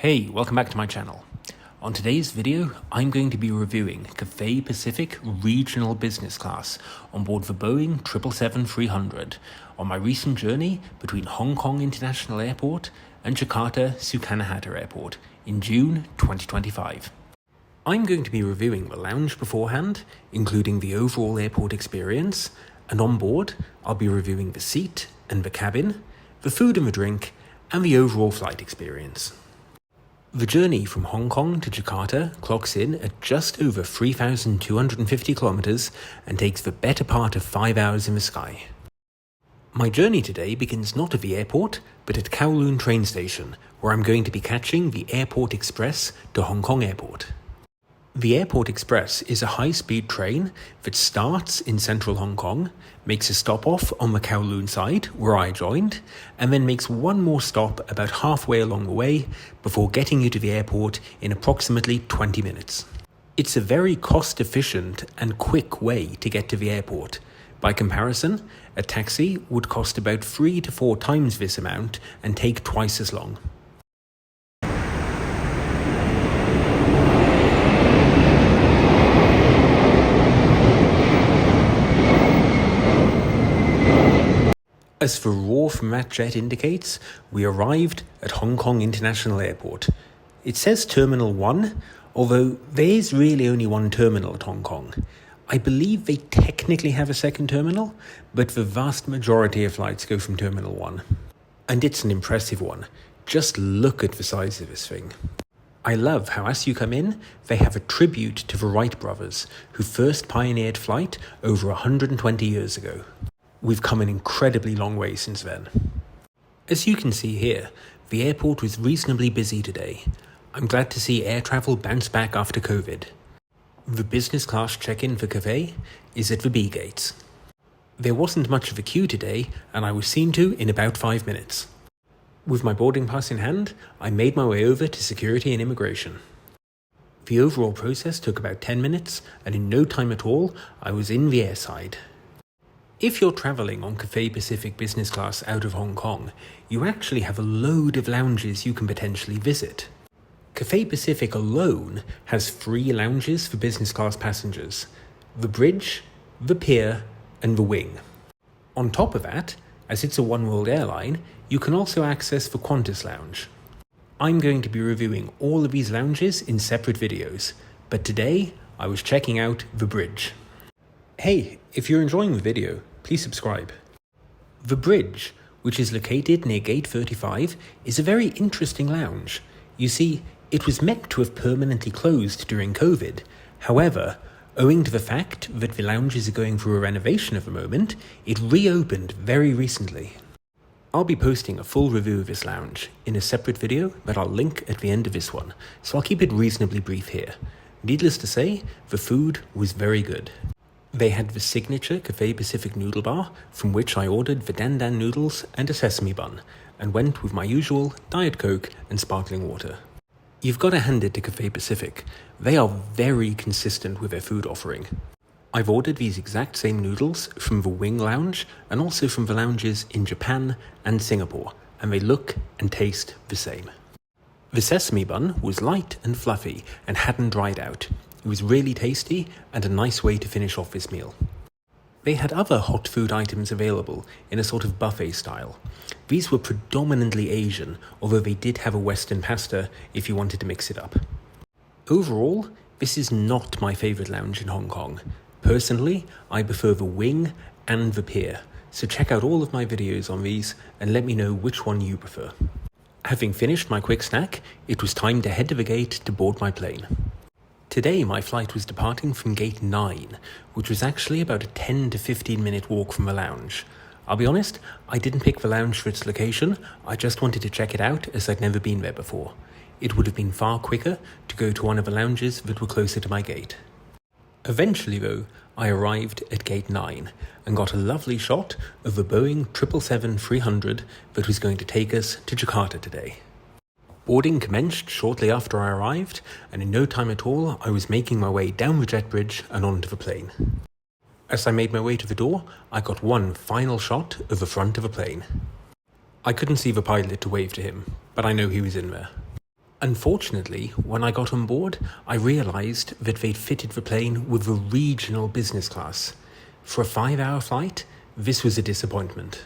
Hey, welcome back to my channel. On today's video, I'm going to be reviewing Cathay Pacific Regional Business Class on board the Boeing 777-300 on my recent journey between Hong Kong International Airport and Jakarta Soekarno-Hatta Airport in June 2025. I'm going to be reviewing the lounge beforehand, including the overall airport experience, and on board, I'll be reviewing the seat and the cabin, the food and the drink, and the overall flight experience. The journey from Hong Kong to Jakarta clocks in at just over 3,250 kilometers and takes the better part of 5 hours in the sky. My journey today begins not at the airport, but at Kowloon train station, where I'm going to be catching the Airport Express to Hong Kong Airport. The Airport Express is a high-speed train that starts in central Hong Kong, makes a stop-off on the Kowloon side, where I joined, and then makes one more stop about halfway along the way before getting you to the airport in approximately 20 minutes. It's a very cost-efficient and quick way to get to the airport. By comparison, a taxi would cost about 3 to 4 times this amount and take twice as long. As the roar from that jet indicates, we arrived at Hong Kong International Airport. It says Terminal 1, although there is really only one terminal at Hong Kong. I believe they technically have a second terminal, but the vast majority of flights go from Terminal 1. And it's an impressive one. Just look at the size of this thing. I love how as you come in, they have a tribute to the Wright brothers, who first pioneered flight over 120 years ago. We've come an incredibly long way since then. As you can see here, the airport was reasonably busy today. I'm glad to see air travel bounce back after COVID. The business class check-in for Cathay is at the B gates. There wasn't much of a queue today, and I was seen to in about 5 minutes. With my boarding pass in hand, I made my way over to security and immigration. The overall process took about 10 minutes, and in no time at all, I was in the airside. If you're travelling on Cathay Pacific business class out of Hong Kong, you actually have a load of lounges you can potentially visit. Cathay Pacific alone has 3 lounges for business class passengers: the Bridge, the Pier, and the Wing. On top of that, as it's a one-world airline, you can also access the Qantas Lounge. I'm going to be reviewing all of these lounges in separate videos, but today I was checking out the Bridge. Hey, if you're enjoying the video, please subscribe. The Bridge, which is located near Gate 35, is a very interesting lounge. You see, it was meant to have permanently closed during COVID. However, owing to the fact that the lounges are going through a renovation at the moment, it reopened very recently. I'll be posting a full review of this lounge in a separate video that I'll link at the end of this one, so I'll keep it reasonably brief here. Needless to say, the food was very good. They had the signature Cathay Pacific noodle bar, from which I ordered the dan dan noodles and a sesame bun, and went with my usual Diet Coke and sparkling water. You've got to hand it to Cathay Pacific. They are very consistent with their food offering. I've ordered these exact same noodles from the Wing Lounge and also from the lounges in Japan and Singapore, and they look and taste the same. The sesame bun was light and fluffy and hadn't dried out. It was really tasty and a nice way to finish off this meal. They had other hot food items available in a sort of buffet style. These were predominantly Asian, although they did have a Western pasta if you wanted to mix it up. Overall, this is not my favourite lounge in Hong Kong. Personally, I prefer the Wing and the Pier, so check out all of my videos on these and let me know which one you prefer. Having finished my quick snack, it was time to head to the gate to board my plane. Today my flight was departing from Gate 9, which was actually about a 10 to 15 minute walk from the lounge. I'll be honest, I didn't pick the lounge for its location, I just wanted to check it out as I'd never been there before. It would have been far quicker to go to one of the lounges that were closer to my gate. Eventually though, I arrived at Gate 9 and got a lovely shot of the Boeing 777-300 that was going to take us to Jakarta today. Boarding commenced shortly after I arrived, and in no time at all I was making my way down the jet bridge and onto the plane. As I made my way to the door, I got one final shot of the front of the plane. I couldn't see the pilot to wave to him, but I know he was in there. Unfortunately, when I got on board, I realised that they'd fitted the plane with the regional business class. For a 5-hour flight, this was a disappointment.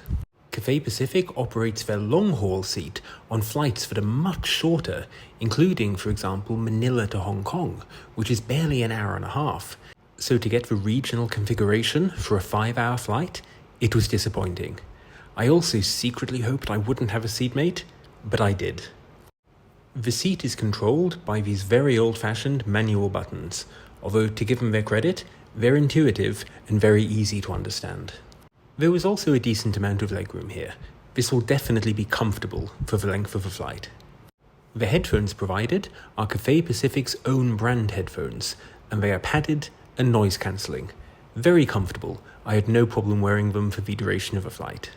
Cathay Pacific operates their long-haul seat on flights that are much shorter, including, for example, Manila to Hong Kong, which is barely an hour and a half. So to get the regional configuration for a 5-hour flight, it was disappointing. I also secretly hoped I wouldn't have a seatmate, but I did. The seat is controlled by these very old-fashioned manual buttons, although to give them their credit, they're intuitive and very easy to understand. There was also a decent amount of legroom here. This will definitely be comfortable for the length of the flight. The headphones provided are Cathay Pacific's own brand headphones, and they are padded and noise cancelling. Very comfortable. I had no problem wearing them for the duration of the flight.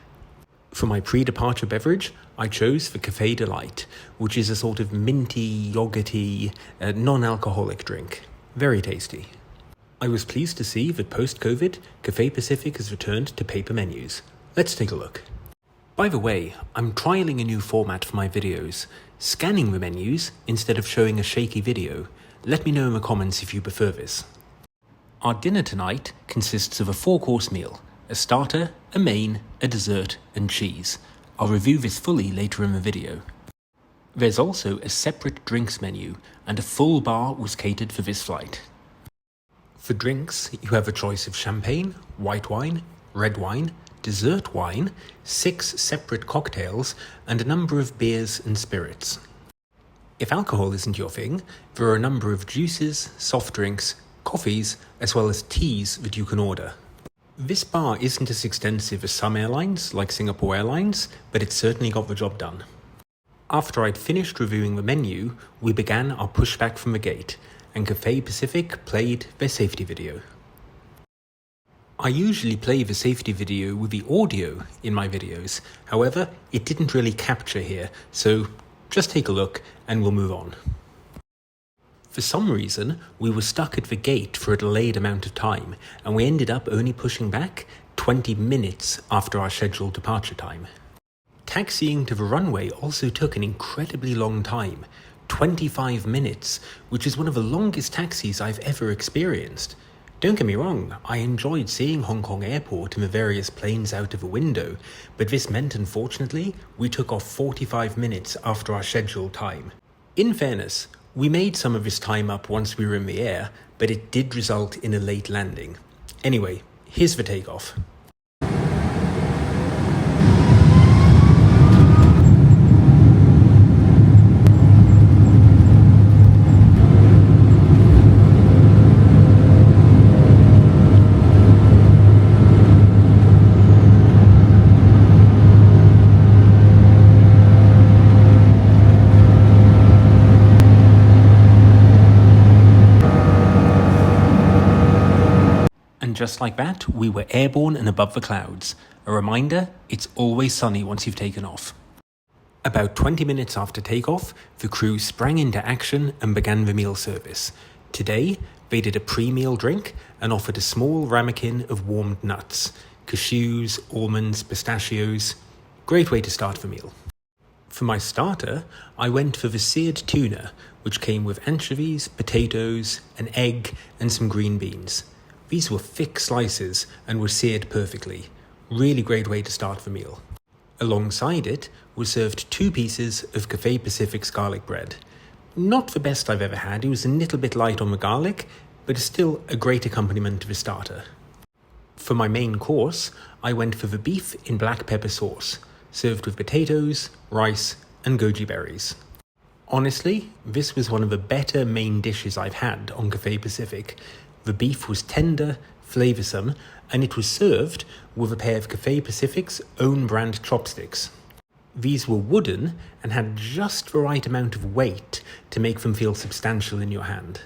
For my pre-departure beverage, I chose the Cathay Delight, which is a sort of minty, yogurty, non-alcoholic drink. Very tasty. I was pleased to see that post-COVID, Cathay Pacific has returned to paper menus. Let's take a look. By the way, I'm trialling a new format for my videos, scanning the menus instead of showing a shaky video. Let me know in the comments if you prefer this. Our dinner tonight consists of a 4-course meal, a starter, a main, a dessert, and cheese. I'll review this fully later in the video. There's also a separate drinks menu, and a full bar was catered for this flight. For drinks, you have a choice of champagne, white wine, red wine, dessert wine, 6 separate cocktails, and a number of beers and spirits. If alcohol isn't your thing, there are a number of juices, soft drinks, coffees, as well as teas that you can order. This bar isn't as extensive as some airlines, like Singapore Airlines, but it certainly got the job done. After I'd finished reviewing the menu, we began our pushback from the gate, and Cathay Pacific played their safety video. I usually play the safety video with the audio in my videos, however, it didn't really capture here, so just take a look and we'll move on. For some reason, we were stuck at the gate for a delayed amount of time, and we ended up only pushing back 20 minutes after our scheduled departure time. Taxiing to the runway also took an incredibly long time, 25 minutes, which is one of the longest taxis I've ever experienced. Don't get me wrong, I enjoyed seeing Hong Kong Airport and the various planes out of a window, but this meant unfortunately we took off 45 minutes after our scheduled time. In fairness, we made some of this time up once we were in the air, but it did result in a late landing. Anyway, here's the takeoff. Just like that, we were airborne and above the clouds. A reminder, it's always sunny once you've taken off. About 20 minutes after takeoff, the crew sprang into action and began the meal service. Today, they did a pre-meal drink and offered a small ramekin of warmed nuts, cashews, almonds, pistachios. Great way to start the meal. For my starter, I went for the seared tuna, which came with anchovies, potatoes, an egg, and some green beans. These were thick slices and were seared perfectly. Really great way to start the meal. Alongside it were served 2 pieces of Cathay Pacific's garlic bread. Not the best I've ever had, it was a little bit light on the garlic, but still a great accompaniment to the starter. For my main course, I went for the beef in black pepper sauce, served with potatoes, rice, and goji berries. Honestly, this was one of the better main dishes I've had on Cathay Pacific. The beef was tender, flavoursome, and it was served with a pair of Cathay Pacific's own brand chopsticks. These were wooden and had just the right amount of weight to make them feel substantial in your hand.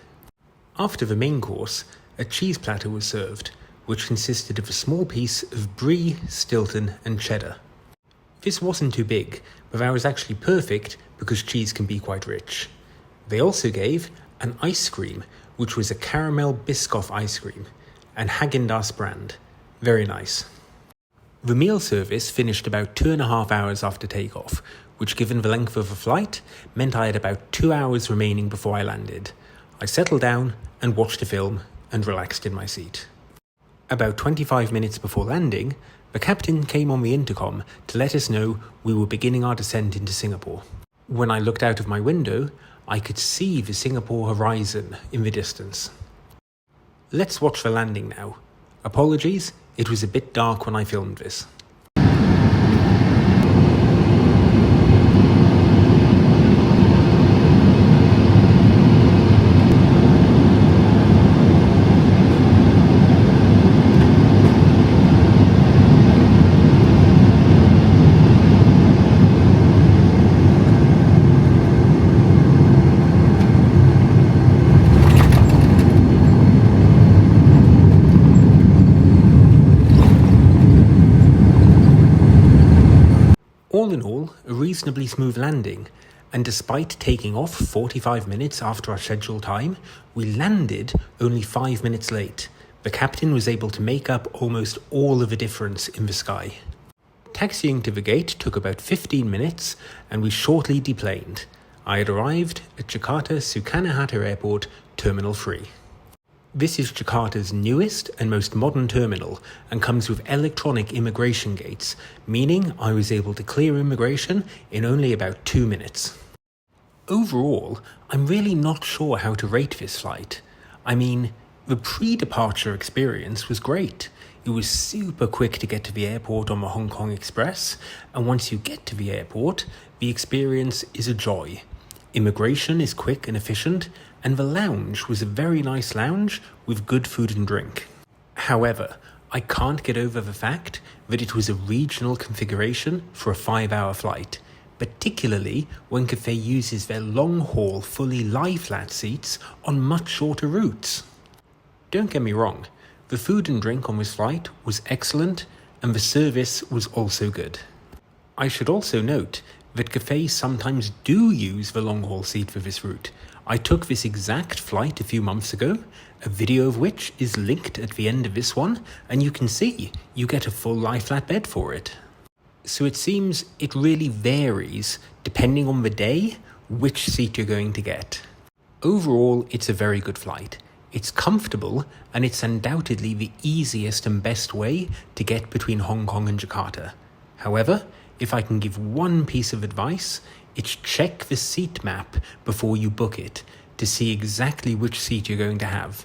After the main course, a cheese platter was served, which consisted of a small piece of brie, Stilton, and cheddar. This wasn't too big, but that was actually perfect because cheese can be quite rich. They also gave an ice cream, which was a caramel Biscoff ice cream, and Häagen-Dazs brand. Very nice. The meal service finished about 2.5 hours after takeoff, which given the length of the flight, meant I had about 2 hours remaining before I landed. I settled down and watched a film and relaxed in my seat. About 25 minutes before landing, the captain came on the intercom to let us know we were beginning our descent into Singapore. When I looked out of my window, I could see the Singapore horizon in the distance. Let's watch the landing now. Apologies, it was a bit dark when I filmed this. All in all, a reasonably smooth landing, and despite taking off 45 minutes after our scheduled time, we landed only 5 minutes late. The captain was able to make up almost all of the difference in the sky. Taxiing to the gate took about 15 minutes, and we shortly deplaned. I had arrived at Jakarta Soekarno-Hatta Airport, Terminal 3. This is Jakarta's newest and most modern terminal and comes with electronic immigration gates, meaning I was able to clear immigration in only about 2 minutes. Overall, I'm really not sure how to rate this flight. I mean, the pre-departure experience was great. It was super quick to get to the airport on the Hong Kong Express, and once you get to the airport, the experience is a joy. Immigration is quick and efficient, and the lounge was a very nice lounge with good food and drink. However, I can't get over the fact that it was a regional configuration for a 5-hour flight, particularly when Cathay uses their long-haul fully lie-flat seats on much shorter routes. Don't get me wrong, the food and drink on this flight was excellent and the service was also good. I should also note that Cathay sometimes do use the long-haul seat for this route. I took this exact flight a few months ago, a video of which is linked at the end of this one, and you can see you get a full lie-flat bed for it. So it seems it really varies, depending on the day, which seat you're going to get. Overall, it's a very good flight. It's comfortable, and it's undoubtedly the easiest and best way to get between Hong Kong and Jakarta. However, if I can give one piece of advice, it's check the seat map before you book it to see exactly which seat you're going to have,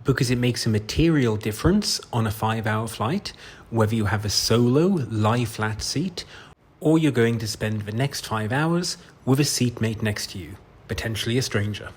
because it makes a material difference on a 5-hour flight whether you have a solo lie-flat seat or you're going to spend the next 5 hours with a seatmate next to you, potentially a stranger.